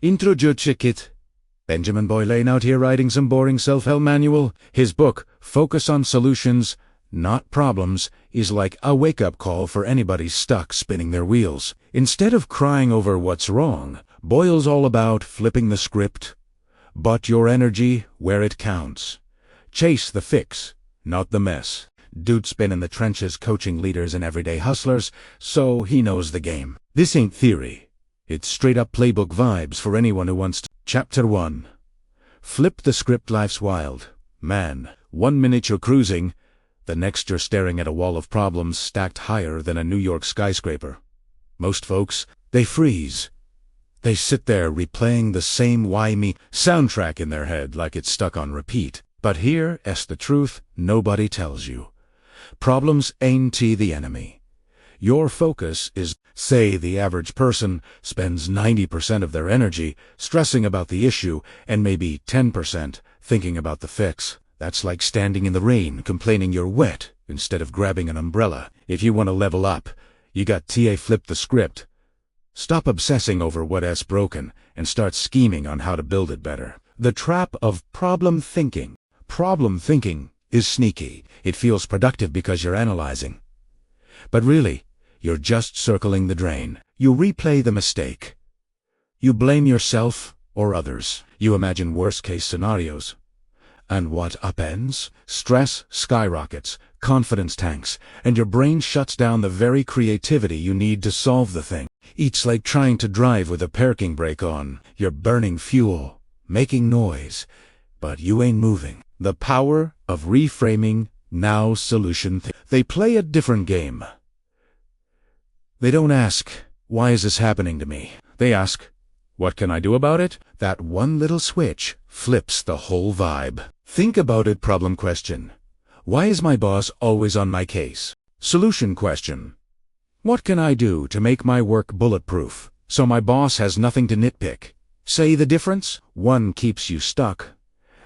Introducekit. Benjamin Boylane out here writing some boring self-help manual. His book, Focus on Solutions, Not Problems, is like a wake-up call for anybody stuck spinning their wheels. Instead of crying over what's wrong, Boyle's all about flipping the script. But your energy where it counts. Chase the fix, not the mess. Dude's been in the trenches coaching leaders and everyday hustlers, so he knows the game. This ain't theory. It's straight-up playbook vibes for anyone who wants to. Chapter 1. Flip the script. Life's wild. Man, 1 minute you're cruising, the next you're staring at a wall of problems stacked higher than a New York skyscraper. Most folks, they freeze. They sit there replaying the same why me soundtrack in their head like it's stuck on repeat. But here's the truth nobody tells you. Problems ain't the enemy. Your focus is, say the average person spends 90% of their energy stressing about the issue and maybe 10% thinking about the fix. That's like standing in the rain complaining you're wet instead of grabbing an umbrella. If you want to level up, you got to flip the script. Stop obsessing over what's broken and start scheming on how to build it better. The trap of problem thinking. Problem thinking is sneaky. It feels productive because you're analyzing. But really, you're just circling the drain. You replay the mistake. You blame yourself or others. You imagine worst-case scenarios. And what upends? Stress skyrockets, confidence tanks, and your brain shuts down the very creativity you need to solve the thing. It's like trying to drive with a parking brake on. You're burning fuel, making noise, but you ain't moving. The power of reframing. Now solution. They play a different game. They don't ask, why is this happening to me? They ask, what can I do about it? That one little switch flips the whole vibe. Think about it. Problem question. Why is my boss always on my case? Solution question. What can I do to make my work bulletproof so my boss has nothing to nitpick? Say the difference? One keeps you stuck.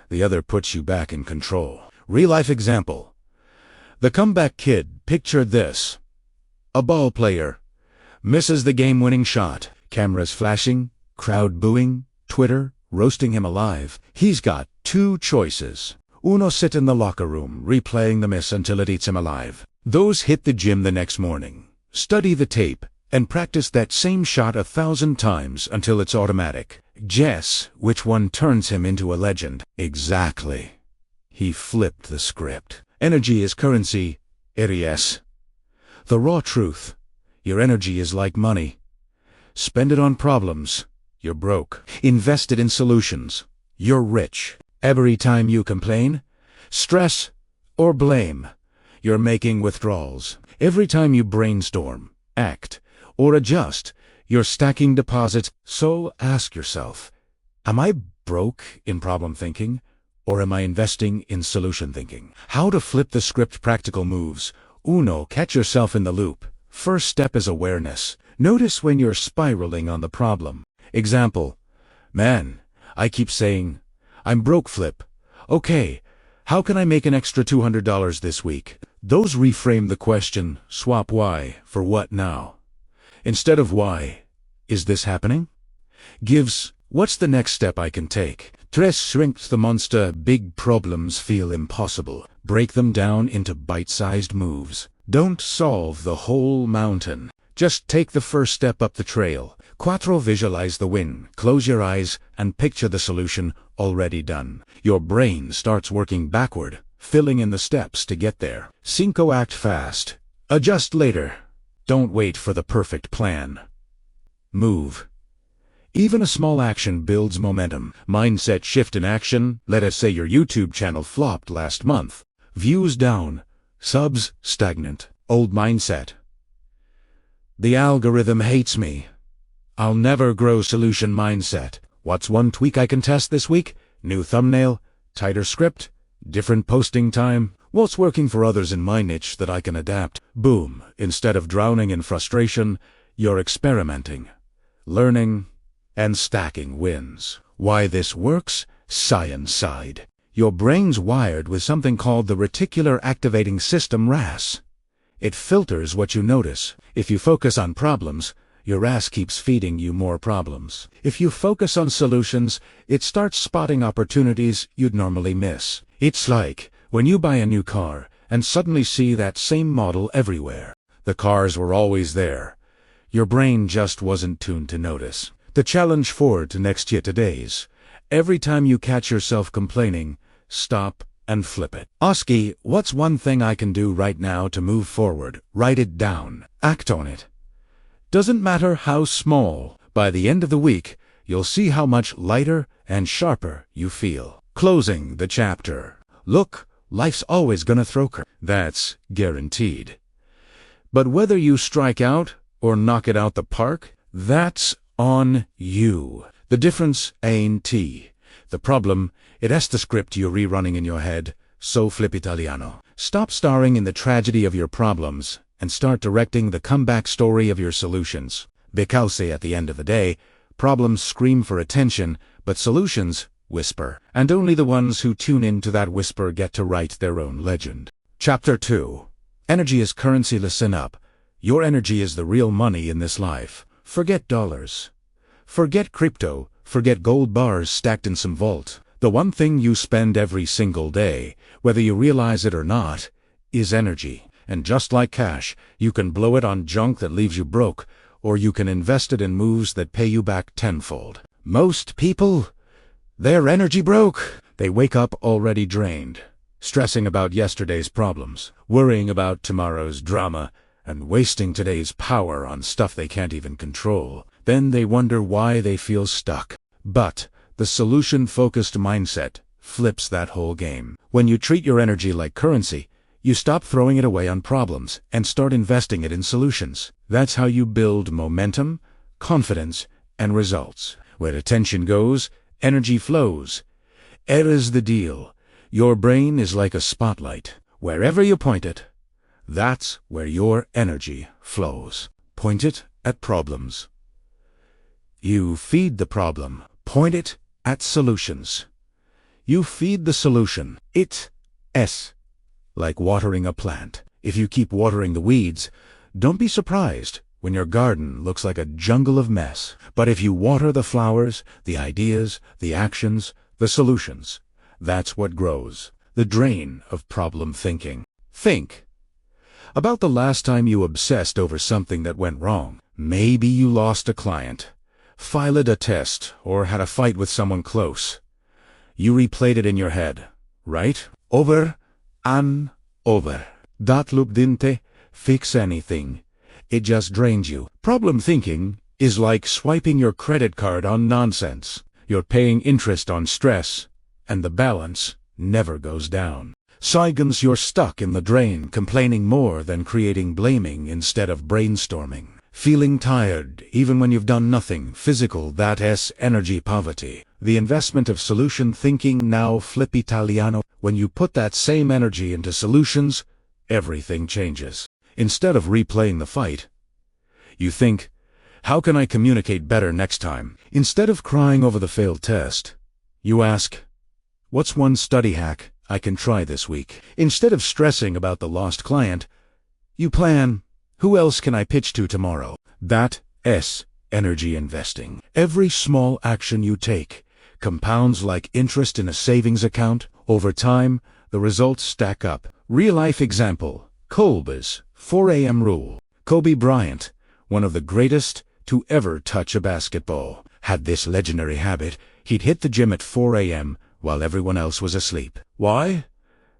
The other puts you back in control. Real-life example. The comeback kid. Picture this. A ball player misses the game-winning shot. Cameras flashing, crowd booing, Twitter roasting him alive. He's got two choices. Uno, sit in the locker room, replaying the miss until it eats him alive. Those, hit the gym the next morning, study the tape, and practice that same shot 1,000 times until it's automatic. Guess which one turns him into a legend? Exactly. He flipped the script. Energy is currency. Yes. The raw truth. Your energy is like money. Spend it on problems. You're broke. Invest it in solutions. You're rich. Every time you complain, stress, or blame, you're making withdrawals. Every time you brainstorm, act, or adjust, you're stacking deposits. So ask yourself, am I broke in problem thinking, or am I investing in solution thinking? How to flip the script. Practical moves. Uno, catch yourself in the loop. First step is awareness. Notice when you're spiraling on the problem. Example. Man, I keep saying, I'm broke. Flip. Okay, how can I make an extra $200 this week? Those reframe the question. Swap why for what now. Instead of why is this happening? Gives, what's the next step I can take? Tres, shrinks the monster. Big problems feel impossible. Break them down into bite-sized moves. Don't solve the whole mountain. Just take the first step up the trail. Quattro, visualize the win. Close your eyes and picture the solution already done. Your brain starts working backward, filling in the steps to get there. Cinco, act fast. Adjust later. Don't wait for the perfect plan. Move. Even a small action builds momentum. Mindset shift in action. Let us say your YouTube channel flopped last month. Views down. Subs stagnant. Old mindset. The algorithm hates me. I'll never grow. Solution mindset. What's one tweak I can test this week? New thumbnail, tighter script, different posting time. What's working for others in my niche that I can adapt? Boom. Instead of drowning in frustration, you're experimenting, learning, and stacking wins. Why this works? Science side. Your brain's wired with something called the reticular activating system, RAS. It filters what you notice. If you focus on problems, your ass keeps feeding you more problems. If you focus on solutions, it starts spotting opportunities you'd normally miss. It's like when you buy a new car and suddenly see that same model everywhere. The cars were always there. Your brain just wasn't tuned to notice. The challenge for next year today's, every time you catch yourself complaining, stop and flip it. Oski, what's one thing I can do right now to move forward? Write it down. Act on it. Doesn't matter how small. By the end of the week, you'll see how much lighter and sharper you feel. Closing the chapter. Look, life's always gonna throw curves. That's guaranteed. But whether you strike out or knock it out the park, that's on you. The difference ain't T. The problem, it has the script you're rerunning in your head, so flip Italiano. Stop starring in the tragedy of your problems and start directing the comeback story of your solutions. Because at the end of the day, problems scream for attention, but solutions whisper. And only the ones who tune into that whisper get to write their own legend. Chapter 2. Energy is currency. Listen up. Your energy is the real money in this life. Forget dollars. Forget crypto. Forget gold bars stacked in some vault. The one thing you spend every single day, whether you realize it or not, is energy. And just like cash, you can blow it on junk that leaves you broke, or you can invest it in moves that pay you back tenfold. Most people, they're energy broke. They wake up already drained, stressing about yesterday's problems, worrying about tomorrow's drama, and wasting today's power on stuff they can't even control. Then they wonder why they feel stuck. But the solution-focused mindset flips that whole game. When you treat your energy like currency, you stop throwing it away on problems and start investing it in solutions. That's how you build momentum, confidence, and results. Where attention goes, energy flows. Here's the deal. Your brain is like a spotlight. Wherever you point it, that's where your energy flows. Point it at problems. You feed the problem. Point it at solutions. You feed the solution. It's like watering a plant. If you keep watering the weeds, don't be surprised when your garden looks like a jungle of mess. But if you water the flowers, the ideas, the actions, the solutions, that's what grows. The drain of problem thinking. Think about the last time you obsessed over something that went wrong. Maybe you lost a client, filed a test, or had a fight with someone close. You replayed it in your head, right? Over and over. That loop didn't fix anything. It just drains you. Problem thinking is like swiping your credit card on nonsense. You're paying interest on stress, and the balance never goes down. Seconds you're stuck in the drain, complaining more than creating, blaming instead of brainstorming. Feeling tired even when you've done nothing physical. That's energy poverty. The investment of solution thinking. Now flip Italiano. When you put that same energy into solutions, everything changes. Instead of replaying the fight, you think, how can I communicate better next time? Instead of crying over the failed test, you ask, what's one study hack I can try this week? Instead of stressing about the lost client, you plan, who else can I pitch to tomorrow? That's energy investing. Every small action you take compounds like interest in a savings account. Over time, the results stack up. Real-life example, Kobe's 4 a.m. rule. Kobe Bryant, one of the greatest to ever touch a basketball, had this legendary habit. He'd hit the gym at 4 a.m. while everyone else was asleep. Why?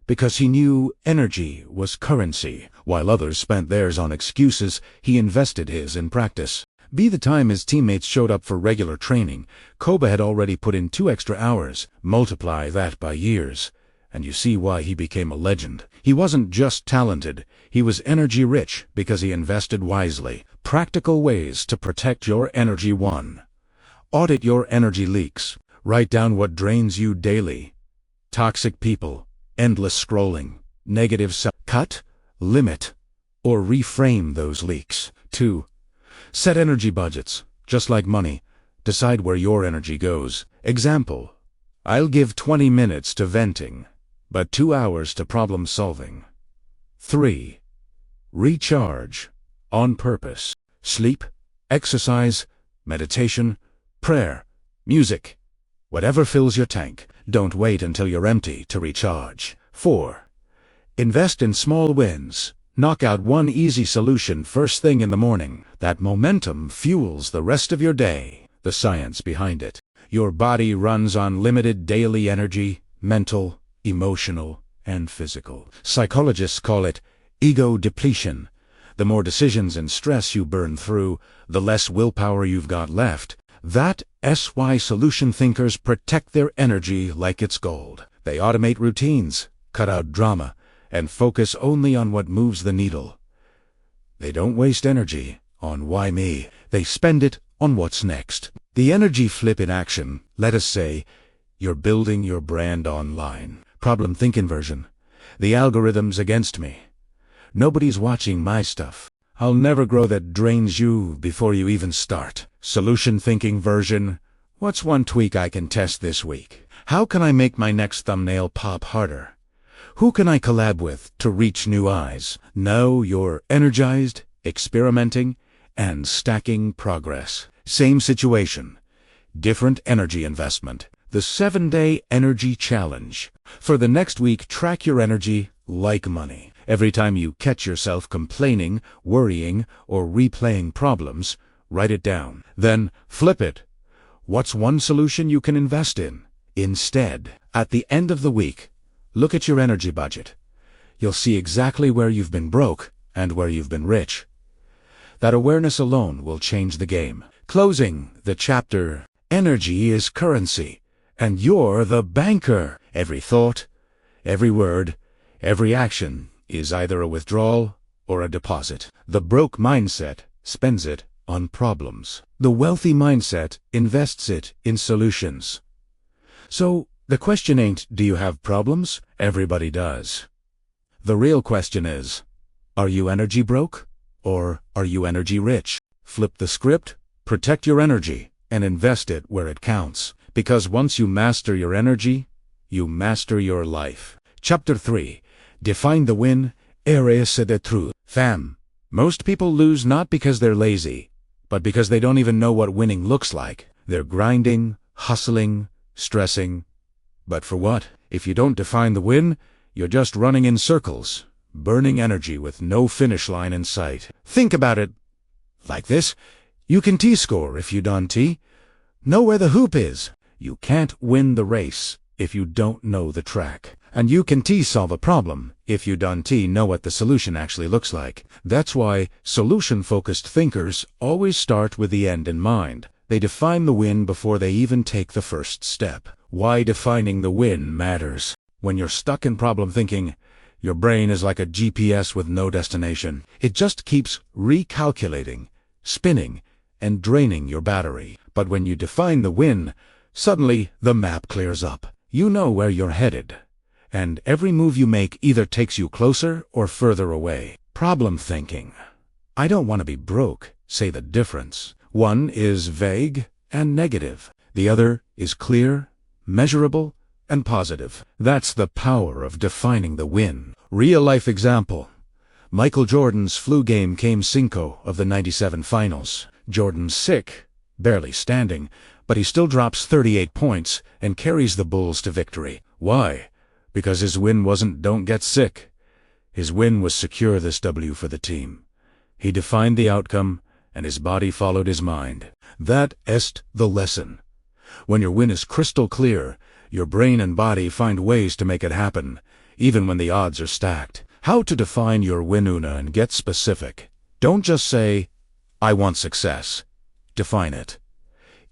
Because he knew energy was currency. While others spent theirs on excuses, he invested his in practice. By the time his teammates showed up for regular training, Kobe had already put in 2 extra hours. Multiply that by years, and you see why he became a legend. He wasn't just talented, he was energy rich because he invested wisely. Practical ways to protect your energy. 1. Audit your energy leaks. Write down what drains you daily. Toxic people, endless scrolling, negative cut, limit, or reframe those leaks. 2. Set energy budgets. Just like money, decide where your energy goes. Example, I'll give 20 minutes to venting, but 2 hours to problem solving. 3. Recharge. On purpose. Sleep, Exercise, meditation, prayer, music. Whatever fills your tank. Don't wait until you're empty to recharge. 4. Invest in small wins. Knock out one easy solution first thing in the morning. That momentum fuels the rest of your day. The science behind it. Your body runs on limited daily energy, mental, emotional, and physical. Psychologists call it ego depletion. The more decisions and stress you burn through, the less willpower you've got left. That's why solution thinkers protect their energy like it's gold. They automate routines, cut out drama, and focus only on what moves the needle. They don't waste energy on why me. They spend it on what's next. The energy flip in action. Let us say you're building your brand online. Problem thinking version. The algorithm's against me. Nobody's watching my stuff. I'll never grow. That drains you before you even start. Solution thinking version. What's one tweak I can test this week? How can I make my next thumbnail pop harder? Who can I collab with to reach new eyes? Now you're energized, experimenting, and stacking progress. Same situation, different energy investment. The 7-day energy challenge. For the next week, track your energy like money. Every time you catch yourself complaining, worrying, or replaying problems, write it down. Then flip it. What's one solution you can invest in instead? At the end of the week, look at your energy budget. You'll see exactly where you've been broke and where you've been rich. That awareness alone will change the game. Closing the chapter. Energy is currency, and you're the banker. Every thought, every word, every action is either a withdrawal or a deposit. The broke mindset spends it on problems. The wealthy mindset invests it in solutions. So, the question ain't, do you have problems? Everybody does. The real question is, are you energy broke or are you energy rich? Flip the script, protect your energy, and invest it where it counts. Because once you master your energy, you master your life. Chapter 3. Define the win. Erase the truth. Fam. Most people lose not because they're lazy, but because they don't even know what winning looks like. They're grinding, hustling, stressing. But for what? If you don't define the win, you're just running in circles, burning energy with no finish line in sight. Think about it like this. You can T-score if you don't know where the hoop is. You can't win the race if you don't know the track. And you can solve a problem if you don't know what the solution actually looks like. That's why solution-focused thinkers always start with the end in mind. They define the win before they even take the first step. Why defining the win matters. When you're stuck in problem thinking, your brain is like a GPS with no destination. It just keeps recalculating, spinning, and draining your battery. But when you define the win, suddenly the map clears up. You know where you're headed. And every move you make either takes you closer or further away. Problem thinking. I don't want to be broke. Say the difference. One is vague and negative. The other is clear, measurable, and positive. That's the power of defining the win. Real-life example. Michael Jordan's flu game came cinco of the '97 finals. Jordan's sick, barely standing, but he still drops 38 points and carries the Bulls to victory. Why? Because his win wasn't don't get sick. His win was secure this W for the team. He defined the outcome, and his body followed his mind. That est the lesson. When your win is crystal clear, your brain and body find ways to make it happen, even when the odds are stacked. How to define your win, Una, and get specific. Don't just say, I want success. Define it.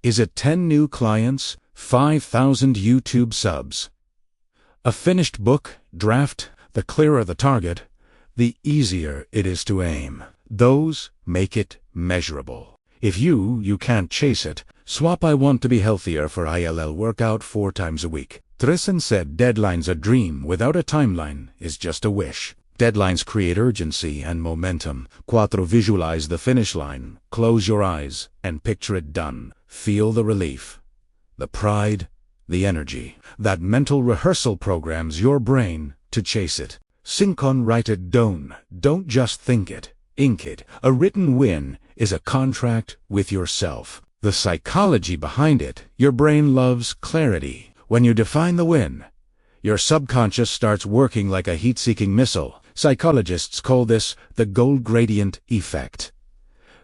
Is it 10 new clients, 5,000 YouTube subs? A finished book, draft? The clearer the target, the easier it is to aim. Those make it measurable. If you can't chase it, swap I want to be healthier for ILL workout 4 times a week. Tristan said deadline's a dream without a timeline is just a wish. Deadlines create urgency and momentum. 4. Visualize the finish line. Close your eyes and picture it done. Feel the relief, the pride, the energy. That mental rehearsal programs your brain to chase it. Sync on, write it down. Don't just think it. Ink it. A written win is a contract with yourself. The psychology behind it, your brain loves clarity. When you define the win, your subconscious starts working like a heat-seeking missile. Psychologists call this the goal gradient effect.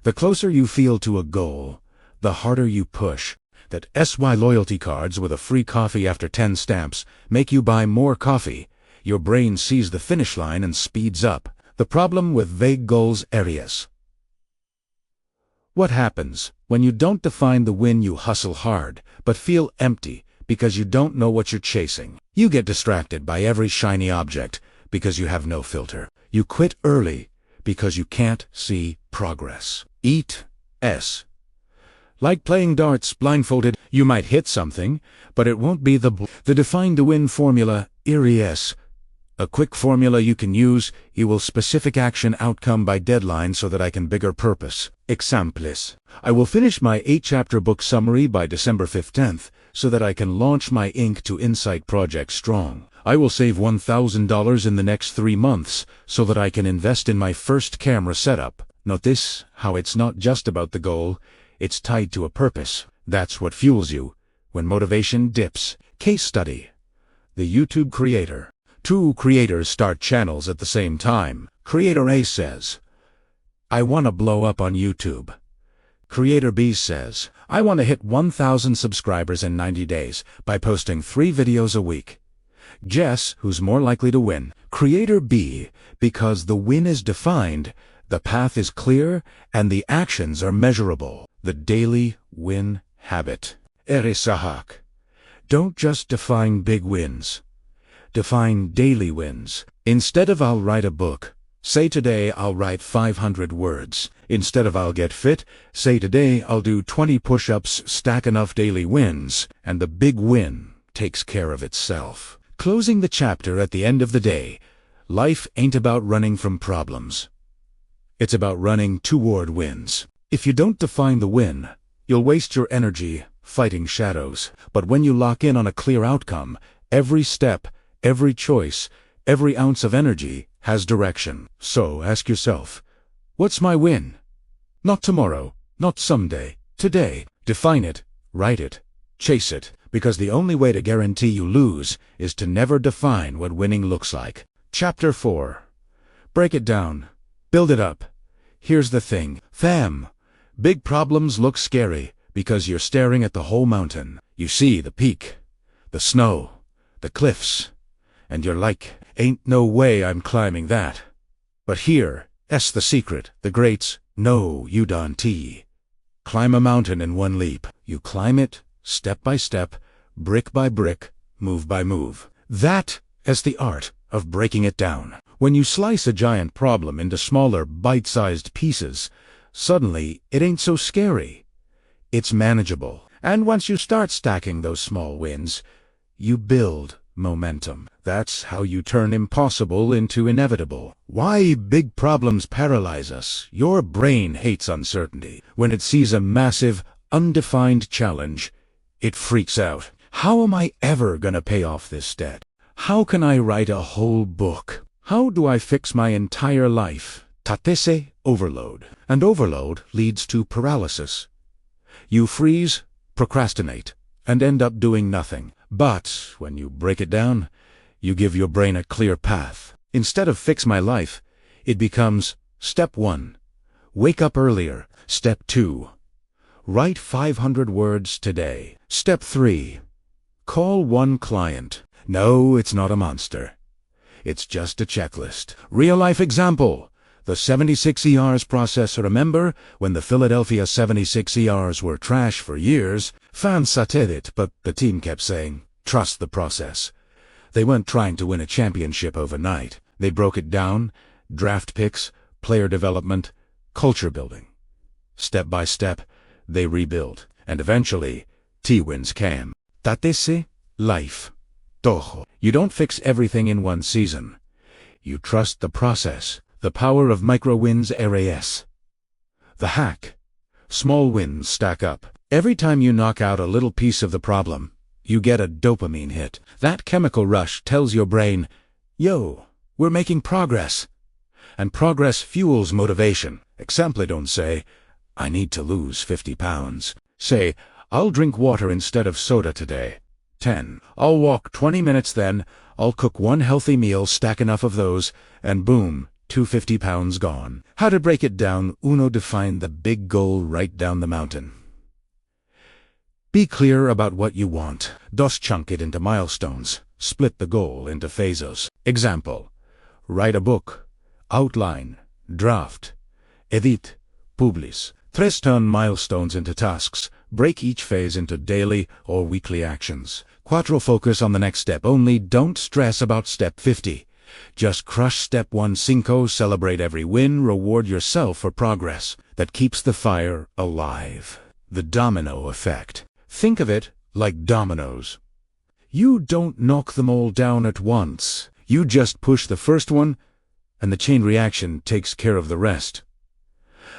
The closer you feel to a goal, the harder you push. That SY loyalty cards with a free coffee after 10 stamps make you buy more coffee. Your brain sees the finish line and speeds up. The problem with vague goals areas. What happens when you don't define the win? You hustle hard, but feel empty because you don't know what you're chasing. You get distracted by every shiny object because you have no filter. You quit early because you can't see progress. Eat S. Like playing darts blindfolded, you might hit something, but it won't be the define to win formula, IRES. A quick formula you can use, equal specific action outcome by deadline so that I can bigger purpose. Examples. I will finish my 8-chapter book summary by December 15th so that I can launch my Ink to Insight project strong. I will save $1,000 in the next 3 months so that I can invest in my first camera setup. Notice how it's not just about the goal, it's tied to a purpose. That's what fuels you when motivation dips. Case study. The YouTube creator. 2 creators start channels at the same time. Creator A says, I want to blow up on YouTube. Creator B says, I want to hit 1,000 subscribers in 90 days by posting 3 videos a week. Guess who's more likely to win? Creator B, because the win is defined, the path is clear, and the actions are measurable. The daily win habit. Erisahak. Don't just define big wins. Define daily wins. Instead of I'll write a book, say today I'll write 500 words. Instead of I'll get fit, say today I'll do 20 push-ups. Stack enough daily wins, and the big win takes care of itself. Closing the chapter at the end of the day, life ain't about running from problems. It's about running toward wins. If you don't define the win, you'll waste your energy fighting shadows. But when you lock in on a clear outcome, every step, every choice, every ounce of energy has direction. So ask yourself, what's my win? Not tomorrow, not someday, today. Define it, write it, chase it, because the only way to guarantee you lose is to never define what winning looks like. Chapter 4. Break it down. Build it up. Here's the thing, fam. Big problems look scary because you're staring at the whole mountain. You see the peak, the snow, the cliffs, and you're like, ain't no way I'm climbing that. But here's the secret. The greats know you don't. Climb a mountain in one leap. You climb it step by step, brick by brick, move by move. That is the art of breaking it down. When you slice a giant problem into smaller, bite-sized pieces, suddenly it ain't so scary. It's manageable. And once you start stacking those small wins, you build momentum. That's how you turn impossible into inevitable. Why big problems paralyze us? Your brain hates uncertainty. When it sees a massive, undefined challenge, it freaks out. How am I ever gonna pay off this debt? How can I write a whole book? How do I fix my entire life? Tatese, overload. And overload leads to paralysis. You freeze, procrastinate, and end up doing nothing. But when you break it down, you give your brain a clear path. Instead of fix my life, it becomes step 1. Wake up earlier. Step 2. Write 500 words today. Step 3. Call 1 client. No, it's not a monster. It's just a checklist. Real-life example. The 76 ERs process. Remember when the Philadelphia 76 ERs were trash for years? Fans said it, but the team kept saying, trust the process. They weren't trying to win a championship overnight. They broke it down, draft picks, player development, culture building. Step by step, they rebuilt, and eventually, T-wins came. Tatese, life. Toho. You don't fix everything in one season. You trust the process. The power of micro-wins. RAS. The hack. Small wins stack up. Every time you knock out a little piece of the problem, you get a dopamine hit. That chemical rush tells your brain, yo, we're making progress. And progress fuels motivation. Exemple don't say, I need to lose 50 pounds. Say, I'll drink water instead of soda today. 10. I'll walk 20 minutes then. I'll cook one healthy meal, stack enough of those, and boom, 250 pounds gone. How to break it down? Uno, define the big goal right down the mountain. Be clear about what you want. Dos, chunk it into milestones. Split the goal into phases. Example: write a book. Outline. Draft. Edit. Publish. 3. Turn milestones into tasks. Break each phase into daily or weekly actions. 4. Focus on the next step only. Don't stress about step 50. Just crush step 1. 5. Celebrate every win. Reward yourself for progress. That keeps the fire alive. The domino effect. Think of it like dominoes. You don't knock them all down at once. You just push the first one, and the chain reaction takes care of the rest.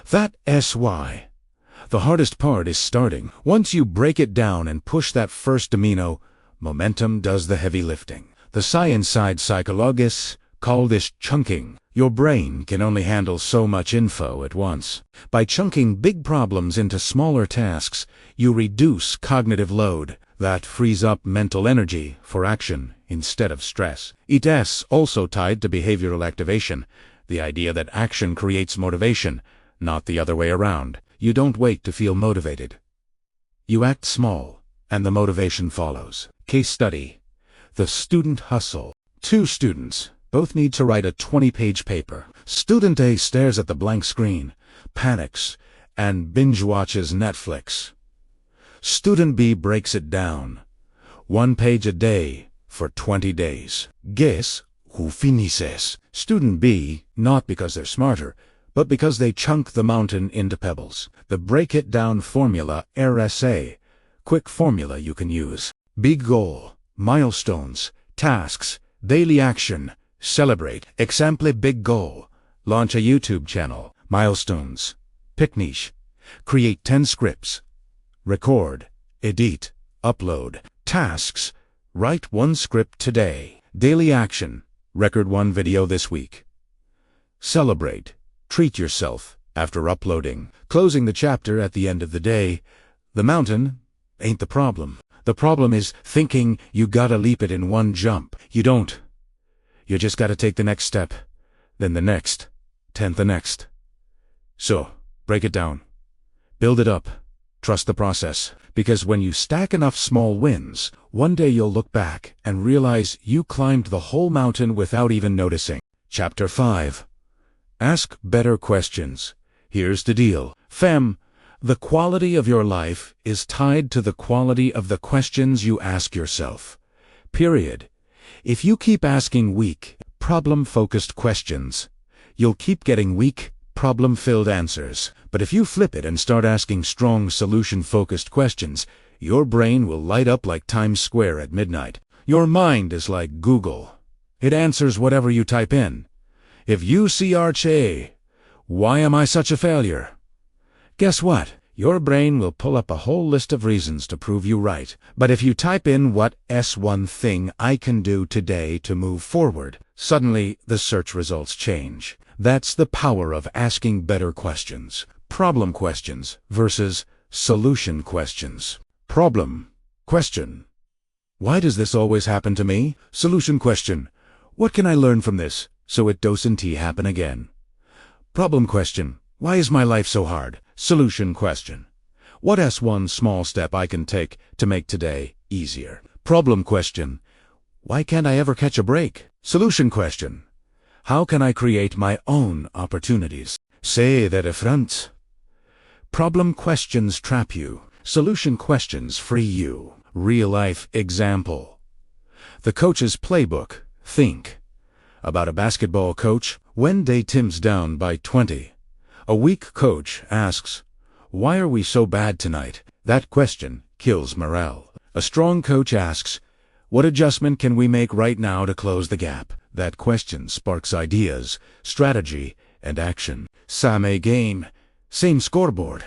That's why the hardest part is starting. Once you break it down and push that first domino, momentum does the heavy lifting. The science side psychologists call this chunking. Your brain can only handle so much info at once. By chunking big problems into smaller tasks, you reduce cognitive load. That frees up mental energy for action instead of stress. It's also tied to behavioral activation, the idea that action creates motivation, not the other way around. You don't wait to feel motivated. You act small, and the motivation follows. Case study: the student hustle. 2 students. Both need to write a 20-page paper. Student A stares at the blank screen, panics, and binge-watches Netflix. Student B breaks it down. 1 page a day for 20 days. Guess who finishes? Student B, not because they're smarter, but because they chunk the mountain into pebbles. The break-it-down formula, RSA. Quick formula you can use. Big goal, milestones, tasks, daily action. Celebrate. Example: big goal. Launch a YouTube channel. Milestones. Pick niche. Create 10 scripts. Record. Edit. Upload. Tasks: write 1 script today. Daily action: record 1 video this week. Celebrate. Treat yourself after uploading. Closing the chapter at the end of the day. The mountain ain't the problem. The problem is thinking you gotta leap it in one jump. You don't. You just gotta take the next step, then the next, 10th the next. So, break it down. Build it up. Trust the process. Because when you stack enough small wins, one day you'll look back and realize you climbed the whole mountain without even noticing. Chapter 5. Ask better questions. Here's the deal, fam. The quality of your life is tied to the quality of the questions you ask yourself. Period. If you keep asking weak, problem-focused questions, you'll keep getting weak, problem-filled answers. But if you flip it and start asking strong, solution-focused questions, your brain will light up like Times Square at midnight. Your mind is like Google. It answers whatever you type in. If you see Archie, why am I such a failure? Guess what? Your brain will pull up a whole list of reasons to prove you right. But if you type in what's one thing I can do today to move forward, suddenly the search results change. That's the power of asking better questions. Problem questions versus solution questions. Problem question: why does this always happen to me? Solution question: what can I learn from this so it doesn't happen again? Problem question: why is my life so hard? Solution question: what's one small step I can take to make today easier? Problem question: why can't I ever catch a break? Solution question: how can I create my own opportunities? Say that different. Problem questions trap you. Solution questions free you. Real life example: the coach's playbook. Think about a basketball coach. When day Tim's down by 20. A weak coach asks, why are we so bad tonight? That question kills morale. A strong coach asks, what adjustment can we make right now to close the gap? That question sparks ideas, strategy, and action. Same game, same scoreboard.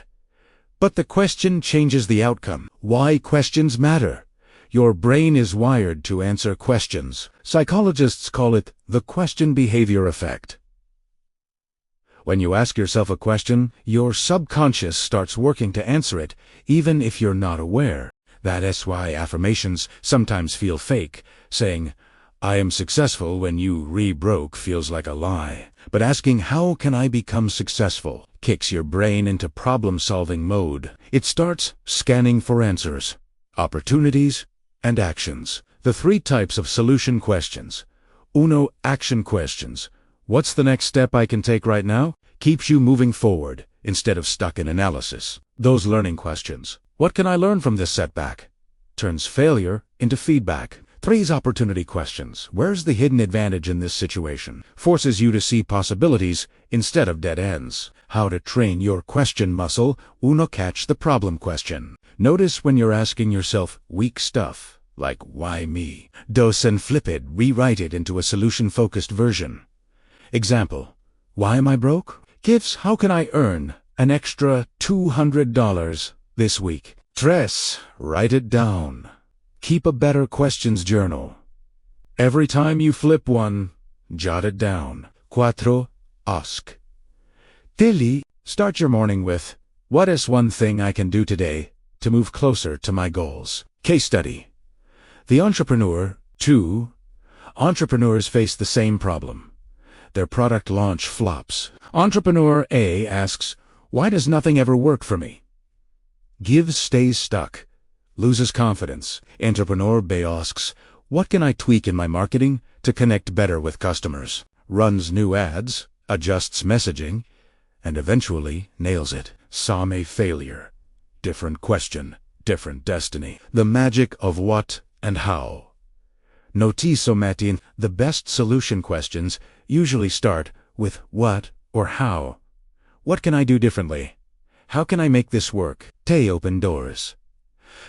But the question changes the outcome. Why questions matter? Your brain is wired to answer questions. Psychologists call it the question behavior effect. When you ask yourself a question, your subconscious starts working to answer it, even if you're not aware. That's why affirmations sometimes feel fake. Saying, "I am successful," when you re-broke feels like a lie. But asking, "How can I become successful?" kicks your brain into problem-solving mode. It starts scanning for answers, opportunities, and actions. The 3 types of solution questions. 1. Action questions. What's the next step I can take right now? Keeps you moving forward instead of stuck in analysis. Those learning questions. What can I learn from this setback? Turns failure into feedback. 3 is opportunity questions. Where's the hidden advantage in this situation? Forces you to see possibilities instead of dead ends. How to train your question muscle. 1. Catch the problem question. Notice when you're asking yourself weak stuff, like why me? 2. And flip it, rewrite it into a solution-focused version. Example, why am I broke? Gives, how can I earn an extra $200 this week? 3. Write it down. Keep a better questions journal. Every time you flip one, jot it down. 4. Ask. Daily, start your morning with, what is one thing I can do today to move closer to my goals? Case study. The entrepreneur. 2. Entrepreneurs face the same problem. Their product launch flops. Entrepreneur A asks, why does nothing ever work for me? Gives, stays stuck, loses confidence. Entrepreneur B asks, what can I tweak in my marketing to connect better with customers? Runs new ads, adjusts messaging, and eventually nails it. Some a failure. Different question, different destiny. The magic of what and how. Notisomatin, the best solution questions usually start with what or how. What can I do differently? How can I make this work? Te open doors.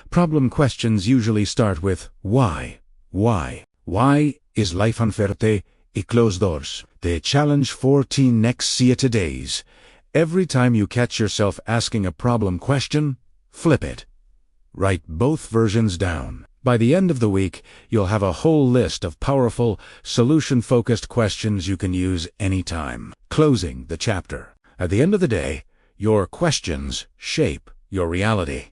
Problem questions usually start with why. Why? Why is life unfair? Te close doors. Te challenge 14 next see todays. Every time you catch yourself asking a problem question, flip it. Write both versions down. By the end of the week, you'll have a whole list of powerful, solution-focused questions you can use anytime. Closing the chapter. At the end of the day, your questions shape your reality.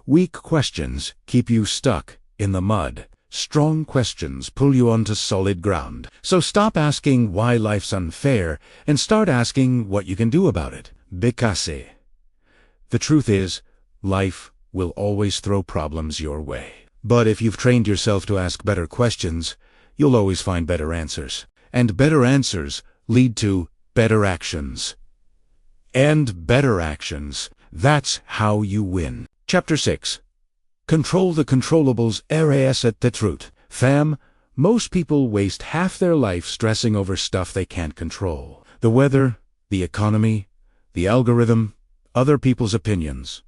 Weak questions keep you stuck in the mud. Strong questions pull you onto solid ground. So stop asking why life's unfair and start asking what you can do about it. Because the truth is, life will always throw problems your way. But if you've trained yourself to ask better questions, you'll always find better answers. And better answers lead to better actions. And better actions, that's how you win. Chapter 6. Control the controllables. RAS at the truth. Fam, most people waste half their life stressing over stuff they can't control. The weather, the economy, the algorithm, other people's opinions.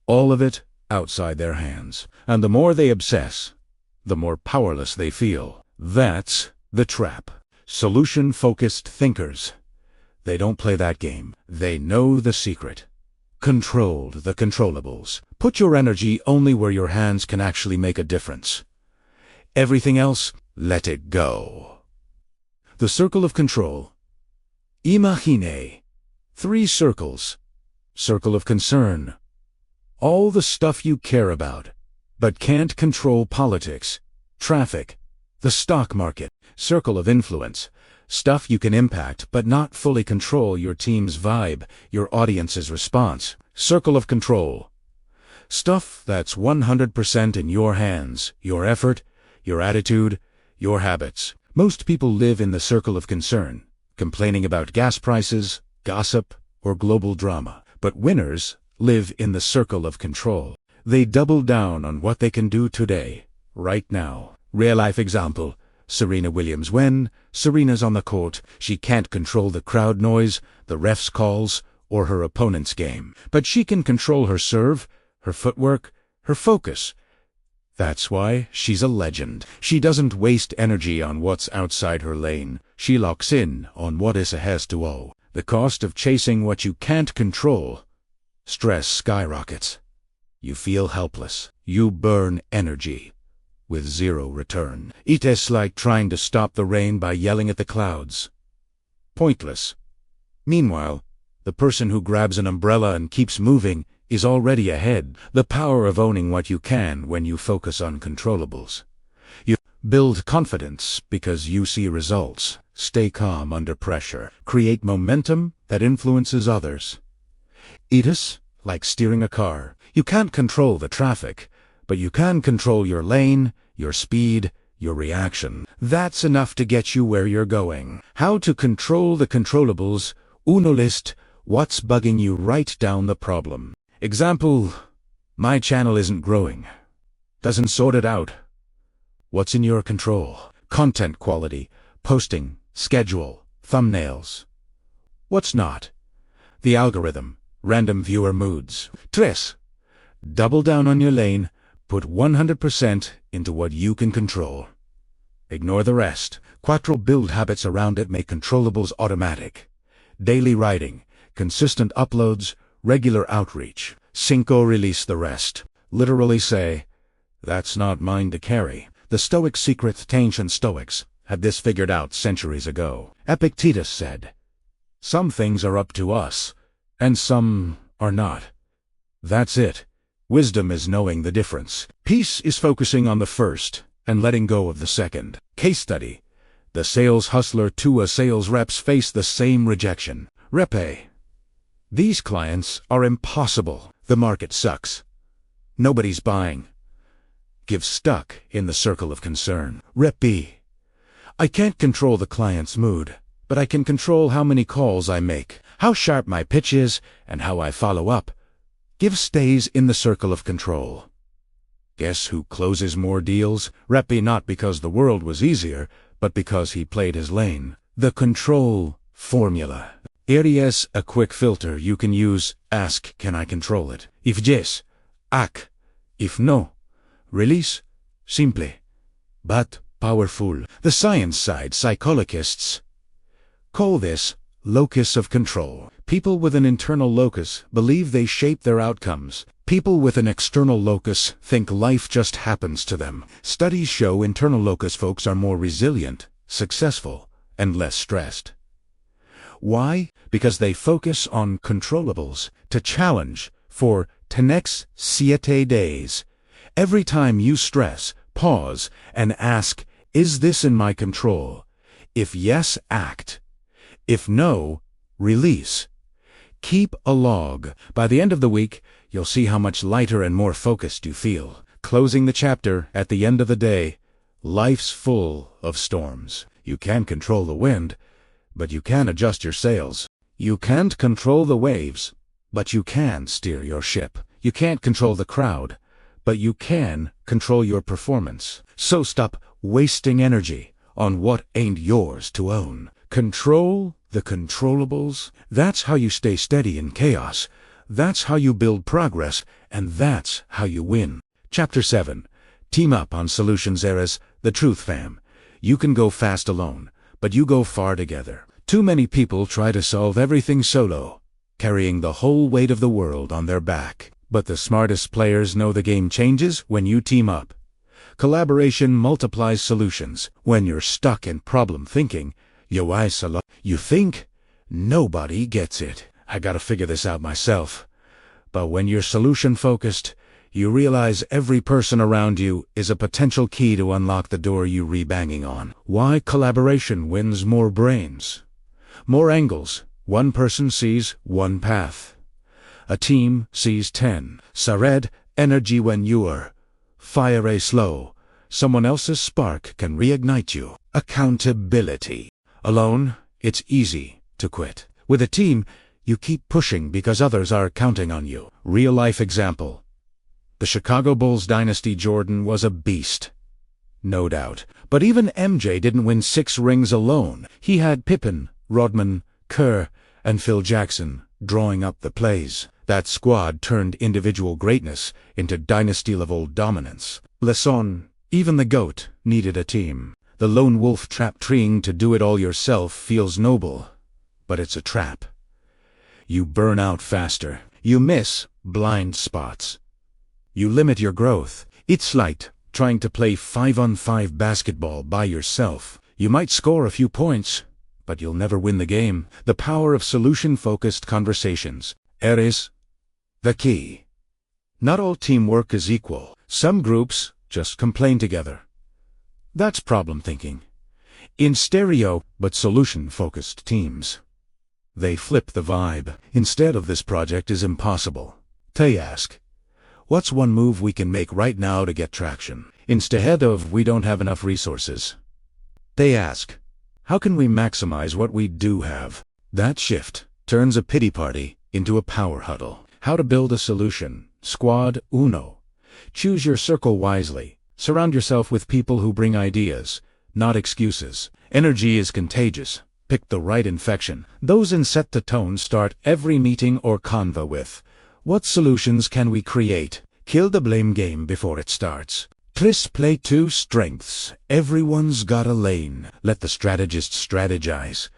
All of it outside their hands. And the more they obsess, the more powerless they feel. That's the trap. Solution-focused thinkers. They don't play that game. They know the secret. Control the controllables. Put your energy only where your hands can actually make a difference. Everything else, let it go. The circle of control. Imagine 3 circles. Circle of concern. All the stuff you care about, but can't control: politics, traffic, the stock market. Circle of influence. Stuff you can impact but not fully control: your team's vibe, your audience's response. Circle of control. Stuff that's 100% in your hands: your effort, your attitude, your habits. Most people live in the circle of concern, complaining about gas prices, gossip, or global drama. But winners live in the circle of control. They double down on what they can do today, right now. Real-life example. Serena Williams. When Serena's on the court, she can't control the crowd noise, the ref's calls, or her opponent's game. But she can control her serve, her footwork, her focus. That's why she's a legend. She doesn't waste energy on what's outside her lane. She locks in on what is ahead to owe. The cost of chasing what you can't control. Stress skyrockets. You feel helpless. You burn energy with zero return. It's like trying to stop the rain by yelling at the clouds. Pointless. Meanwhile, the person who grabs an umbrella and keeps moving is already ahead. The power of owning what you can when you focus on controllables. You build confidence because you see results. Stay calm under pressure. Create momentum that influences others. It is like steering a car. You can't control the traffic, but you can control your lane, your speed, your reaction. That's enough to get you where you're going. How to control the controllables. Uno list. What's bugging you? Write down the problem. Example: my channel isn't growing. Doesn't sort it out. What's in your control? Content quality, posting, schedule, thumbnails. What's not? The algorithm, random viewer moods. Tres. Double down on your lane. Put 100% into what you can control. Ignore the rest. Quattro. Build habits around it. Make controllables automatic. Daily writing, consistent uploads, regular outreach. Cinco. Release the rest. Literally say, that's not mine to carry. The Stoic secret. Ancient Stoics had this figured out centuries ago. Epictetus said, some things are up to us, and some are not. That's it. Wisdom is knowing the difference. Peace is focusing on the first and letting go of the second. Case study. The sales hustler. 2 sales reps face the same rejection. Repe. These clients are impossible. The market sucks. Nobody's buying. Give. Stuck in the circle of concern. Rep B. I can't control the client's mood, but I can control how many calls I make, how sharp my pitch is, and how I follow up. Give. Stays in the circle of control. Guess who closes more deals? Rep B. Not because the world was easier, but because he played his lane. The control formula. Aries. A quick filter you can use. Ask, can I control it? If yes, act. If no, release. Simple, but powerful. The science side. Psychologists call this locus of control. People with an internal locus believe they shape their outcomes. People with an external locus think life just happens to them. Studies show internal locus folks are more resilient, successful, and less stressed. Why? Because they focus on controllables. To challenge for 7 days. Every time you stress, pause and ask, is this in my control? If yes, act. If no, release. Keep a log. By the end of the week, you'll see how much lighter and more focused you feel. Closing the chapter at the end of the day. Life's full of storms. You can't control the wind, but you can adjust your sails. You can't control the waves, but you can steer your ship. You can't control the crowd, but you can control your performance. So stop wasting energy on what ain't yours to own. Control the controllables. That's how you stay steady in chaos. That's how you build progress, and that's how you win. Chapter 7. Team up on solutions. Eras. The truth, fam. You can go fast alone, but you go far together. Too many people try to solve everything solo, carrying the whole weight of the world on their back. But the smartest players know the game changes when you team up. Collaboration multiplies solutions. When you're stuck in problem thinking, you think nobody gets it. I gotta figure this out myself. But when you're solution focused, you realize every person around you is a potential key to unlock the door you rebanging on. Why? Collaboration wins more brains, more angles. One person sees one path. A team sees 10. Sared. Energy. When you're fire slow, someone else's spark can reignite you. Accountability. Alone, it's easy to quit. With a team, you keep pushing because others are counting on you. Real-life example. The Chicago Bulls dynasty. Jordan was a beast, no doubt. But even MJ didn't win 6 rings alone. He had Pippen, Rodman, Kerr, and Phil Jackson drawing up the plays. That squad turned individual greatness into dynasty-level dominance. Lesson. Even the GOAT needed a team. The lone wolf trap. Trying to do it all yourself feels noble, but it's a trap. You burn out faster. You miss blind spots. You limit your growth. It's like trying to play 5-on-5 basketball by yourself. You might score a few points, but you'll never win the game. The power of solution-focused conversations. Is the key. Not all teamwork is equal. Some groups just complain together. That's problem thinking. In stereo, but solution-focused teams, they flip the vibe. Instead of "this project is impossible," they ask, "What's one move we can make right now to get traction?" Instead of "we don't have enough resources," they ask, "How can we maximize what we do have?" That shift turns a pity party into a power huddle. How to build a solution. Squad Uno. Choose your circle wisely. Surround yourself with people who bring ideas, not excuses. Energy is contagious. Pick the right infection. Those in set the tone. Start every meeting or convo with, "What solutions can we create?" Kill the blame game before it starts. Chris play to strengths. Everyone's got a lane. Let the strategist strategize.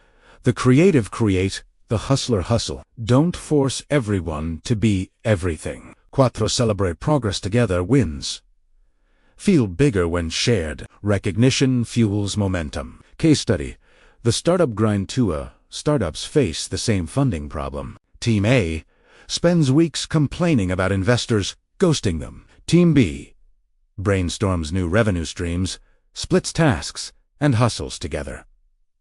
The creative create. The hustler hustle. Don't force everyone to be everything. Cuatro celebrate progress together wins. Feel bigger when shared. Recognition fuels momentum. Case study. The startup grind to startups face the same funding problem. Team A spends weeks complaining about investors ghosting them. Team B brainstorms new revenue streams, splits tasks, and hustles together.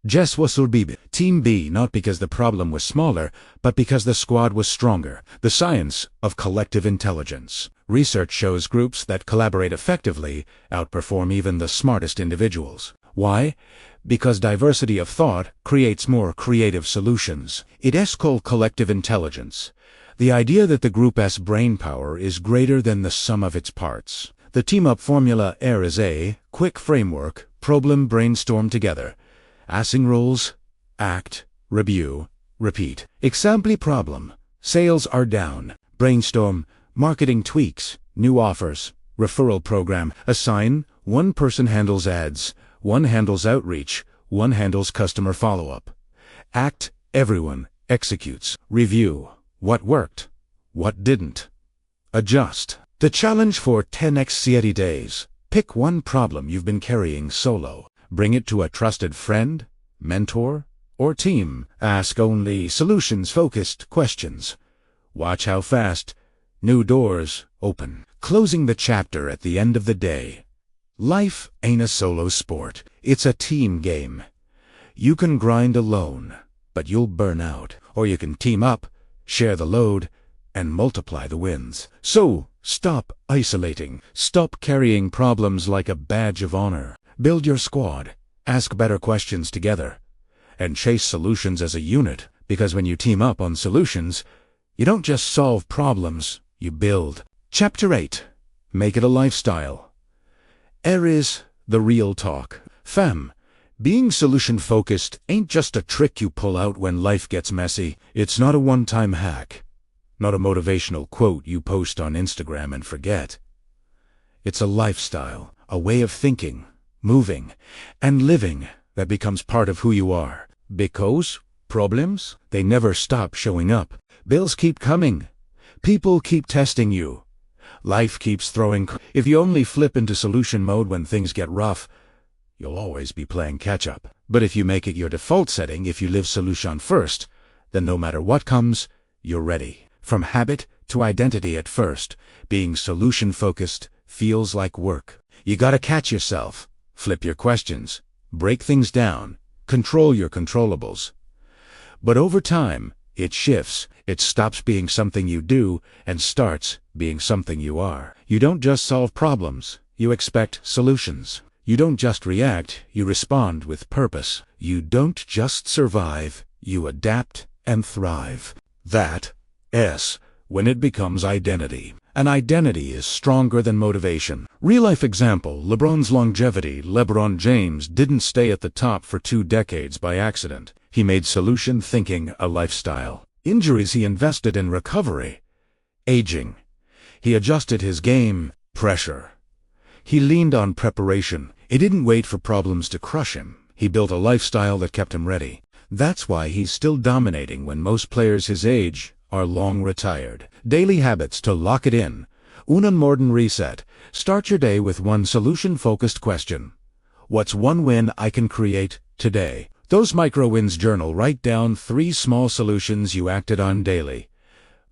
Jess Wasulbibi. Team B, not because the problem was smaller, but because the squad was stronger. The science of collective intelligence. Research shows groups that collaborate effectively outperform even the smartest individuals. Why? Because diversity of thought creates more creative solutions. It is called collective intelligence. The idea that the group's brain power is greater than the sum of its parts. The team-up formula is a quick framework, problem brainstorm together. Assing roles, act, review, repeat. Example problem. Sales are down. Brainstorm, marketing tweaks, new offers, referral program. Assign, one person handles ads, one handles outreach, one handles customer follow-up. Act, everyone executes. Review, what worked, what didn't. Adjust. The challenge for 10x 7 days. Pick one problem you've been carrying solo. Bring it to a trusted friend, mentor, or team. Ask only solutions-focused questions. Watch how fast new doors open. Closing the chapter at the end of the day. Life ain't a solo sport. It's a team game. You can grind alone, but you'll burn out. Or you can team up, share the load, and multiply the wins. So, stop isolating. Stop carrying problems like a badge of honor. Build your squad, ask better questions together, and chase solutions as a unit, because when you team up on solutions, you don't just solve problems, you build. Chapter 8. Make it a lifestyle. Is the real talk. Fam, being solution-focused ain't just a trick you pull out when life gets messy. It's not a one-time hack, not a motivational quote you post on Instagram and forget. It's a lifestyle, a way of thinking, moving, and living that becomes part of who you are. Because problems, they never stop showing up. Bills keep coming. People keep testing you. Life keeps throwing. If you only flip into solution mode when things get rough, you'll always be playing catch-up. But if you make it your default setting, if you live solution first, then no matter what comes, you're ready. From habit to identity at first, being solution-focused feels like work. You gotta catch yourself. Flip your questions, break things down, control your controllables. But over time, it shifts. It stops being something you do and starts being something you are. You don't just solve problems, you expect solutions. You don't just react, you respond with purpose. You don't just survive, you adapt and thrive. That is when it becomes identity. An identity is stronger than motivation. Real-life example, LeBron's longevity. LeBron James didn't stay at the top for 2 decades by accident. He made solution thinking a lifestyle. Injuries, he invested in recovery. Aging, he adjusted his game. Pressure, he leaned on preparation. He didn't wait for problems to crush him. He built a lifestyle that kept him ready. That's why he's still dominating when most players his age are long retired. Daily habits to lock it in. Un modern reset. Start your day with one solution-focused question. What's one win I can create today? Those micro wins journal. Write down 3 small solutions you acted on daily.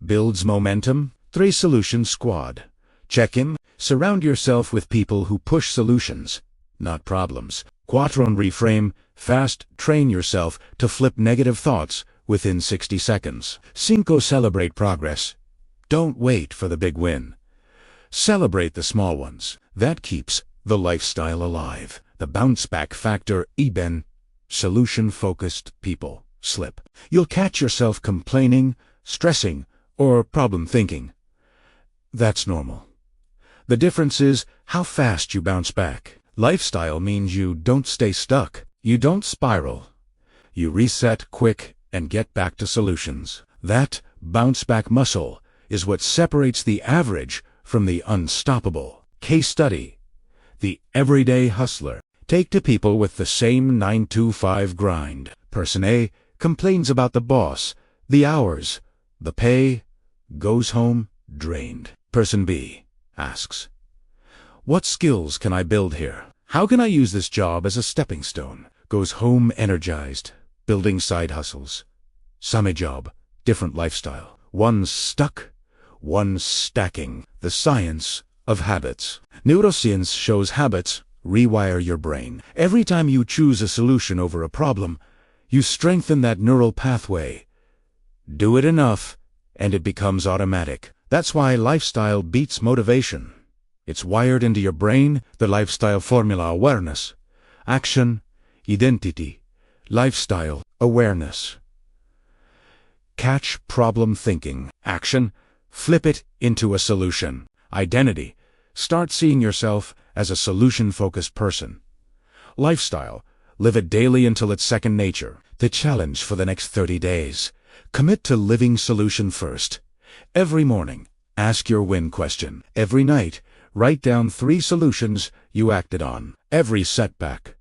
Builds momentum. 3 solution squad. Check in. Surround yourself with people who push solutions, not problems. Quatron reframe. Fast. Train yourself to flip negative thoughts within 60 seconds. 5. Celebrate progress. Don't wait for the big win. Celebrate the small ones. That keeps the lifestyle alive. The bounce back factor. Eben. Solution-focused people slip. You'll catch yourself complaining, stressing, or problem thinking. That's normal. The difference is how fast you bounce back. Lifestyle means you don't stay stuck. You don't spiral. You reset quick and get back to solutions. That bounce-back muscle is what separates the average from the unstoppable. Case study. The everyday hustler. Take 2 people with the same 9-to-5 grind. Person A complains about the boss, the hours, the pay, goes home drained. Person B asks, "What skills can I build here? How can I use this job as a stepping stone?" Goes home energized, building side hustles. Same job, different lifestyle. One's stuck, one's stacking. The science of habits. Neuroscience shows habits rewire your brain. Every time you choose a solution over a problem, you strengthen that neural pathway. Do it enough, and it becomes automatic. That's why lifestyle beats motivation. It's wired into your brain. The lifestyle formula: awareness, action, identity, lifestyle, awareness. Catch problem thinking. Action, flip it into a solution. Identity, start seeing yourself as a solution-focused person. Lifestyle, live it daily until it's second nature. The challenge for the next 30 days. Commit to living solution first. Every morning, ask your win question. Every night, write down 3 solutions you acted on. Every setback,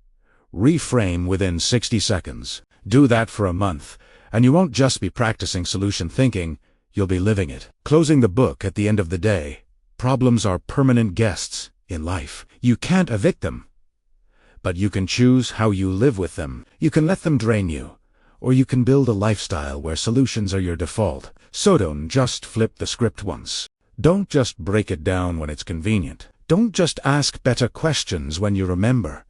reframe within 60 seconds. Do that for a month, and you won't just be practicing solution thinking, you'll be living it. Closing the book at the end of the day. Problems are permanent guests in life. You can't evict them, but you can choose how you live with them. You can let them drain you, or you can build a lifestyle where solutions are your default. So don't just flip the script once. Don't just break it down when it's convenient. Don't just ask better questions when you remember.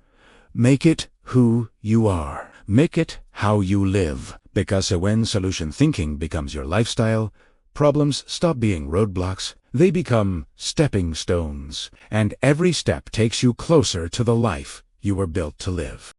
Make it who you are. Make it how you live. Because when solution thinking becomes your lifestyle, problems stop being roadblocks. They become stepping stones, and every step takes you closer to the life you were built to live.